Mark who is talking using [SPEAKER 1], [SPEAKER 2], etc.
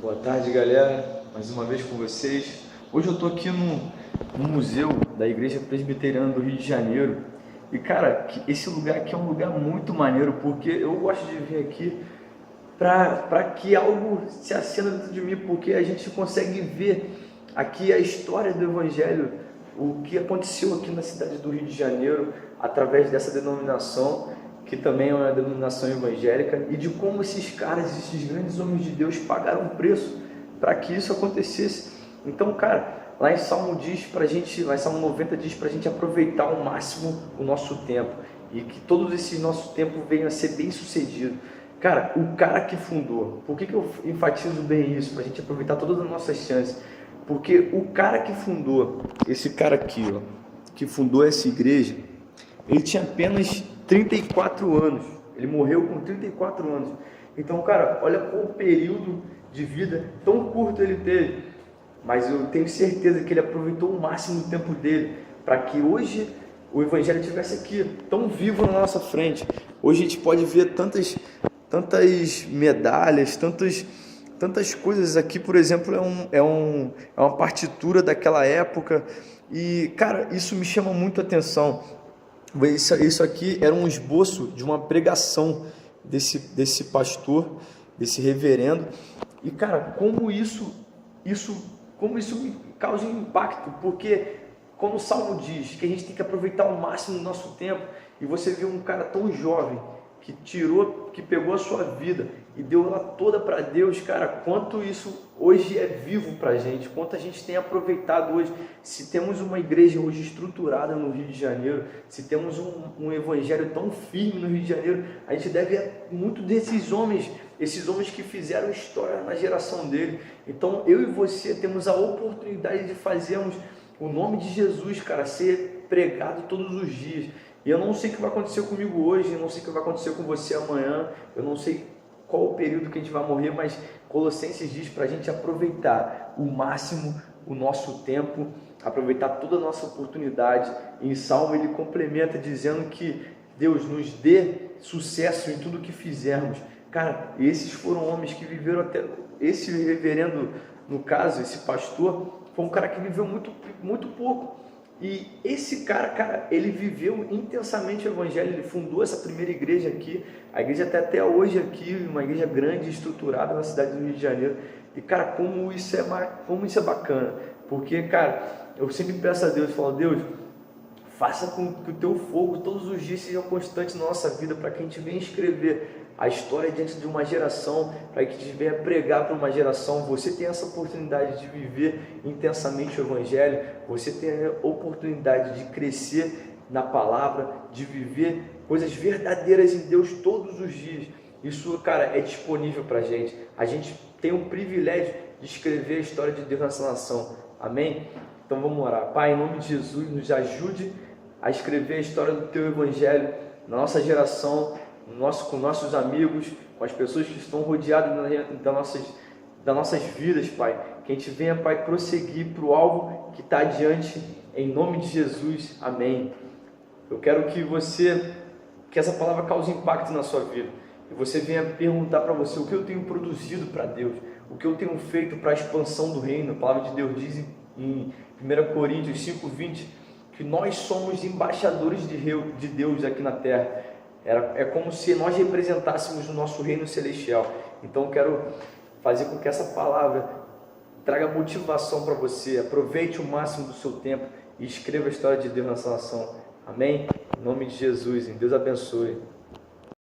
[SPEAKER 1] Boa tarde, galera. Mais uma vez com vocês. Hoje eu estou aqui no museu da Igreja Presbiteriana do Rio de Janeiro. E cara, esse lugar aqui é um lugar muito maneiro, porque eu gosto de vir aqui para que algo se acenda dentro de mim, porque a gente consegue ver aqui a história do Evangelho, o que aconteceu aqui na cidade do Rio de Janeiro, através dessa denominação, que também é uma denominação evangélica, e de como esses caras, esses grandes homens de Deus pagaram um preço para que isso acontecesse. Então, cara, lá em Salmo diz pra gente, lá em Salmo 90 diz pra gente aproveitar ao máximo o nosso tempo, e que todo esse nosso tempo venha a ser bem sucedido. Cara, o cara que fundou, por que eu enfatizo bem isso? Pra gente aproveitar todas as nossas chances. Porque o cara que fundou, esse cara aqui, ó, que fundou essa igreja, ele tinha apenas 34 anos. Ele morreu com 34 anos. Então, cara, olha qual período de vida tão curto ele teve. Mas eu tenho certeza que ele aproveitou o máximo do tempo dele para que hoje o Evangelho estivesse aqui, tão vivo na nossa frente. Hoje a gente pode ver tantas medalhas, tantas coisas aqui. Por exemplo, é uma partitura daquela época. E, cara, isso me chama muito a atenção. Isso aqui era um esboço de uma pregação desse pastor, desse reverendo. E, cara, como isso me causa um impacto, porque como o Salmo diz, que a gente tem que aproveitar ao máximo o nosso tempo, e você vê um cara tão jovem, que pegou a sua vida e deu ela toda para Deus, cara, quanto isso hoje é vivo para a gente, quanto a gente tem aproveitado hoje. Se temos uma igreja hoje estruturada no Rio de Janeiro, se temos um evangelho tão firme no Rio de Janeiro, a gente deve muito desses homens, esses homens que fizeram história na geração dele. Então eu e você temos a oportunidade de fazermos o nome de Jesus, cara, ser pregado todos os dias. E eu não sei o que vai acontecer comigo hoje, eu não sei o que vai acontecer com você amanhã, eu não sei qual o período que a gente vai morrer, mas Colossenses diz para a gente aproveitar o máximo o nosso tempo, aproveitar toda a nossa oportunidade. Em Salmo ele complementa dizendo que Deus nos dê sucesso em tudo que fizermos. Cara, esses foram homens que viveram até... Esse reverendo, no caso, esse pastor, foi um cara que viveu muito pouco. E esse cara, ele viveu intensamente o Evangelho, ele fundou essa primeira igreja aqui, a igreja está até hoje aqui, uma igreja grande, estruturada na cidade do Rio de Janeiro. E, cara, como isso é bacana, porque, cara, eu sempre peço a Deus, falo, Deus, faça com que o teu fogo todos os dias seja constante na nossa vida, para que a gente venha escrever a história diante de uma geração, para que a gente venha pregar para uma geração. Você tem essa oportunidade de viver intensamente o Evangelho, você tem a oportunidade de crescer na palavra, de viver coisas verdadeiras em Deus todos os dias. Isso, cara, é disponível para a gente. A gente tem o privilégio de escrever a história de Deus nessa nação. Amém? Então vamos orar. Pai, em nome de Jesus, nos ajude a escrever a história do Teu Evangelho na nossa geração, com nossos amigos, com as pessoas que estão rodeadas das nossas vidas, Pai. Que a gente venha, Pai, prosseguir para o alvo que está adiante, em nome de Jesus. Amém. Eu quero que essa palavra cause impacto na sua vida. E você venha perguntar para você o que eu tenho produzido para Deus, o que eu tenho feito para a expansão do reino. A palavra de Deus diz em 1 Coríntios 5:20 que nós somos embaixadores de Deus aqui na terra. É como se nós representássemos o nosso reino celestial. Então eu quero fazer com que essa palavra traga motivação para você. Aproveite o máximo do seu tempo e escreva a história de Deus nessa nação. Amém? Em nome de Jesus. Deus abençoe.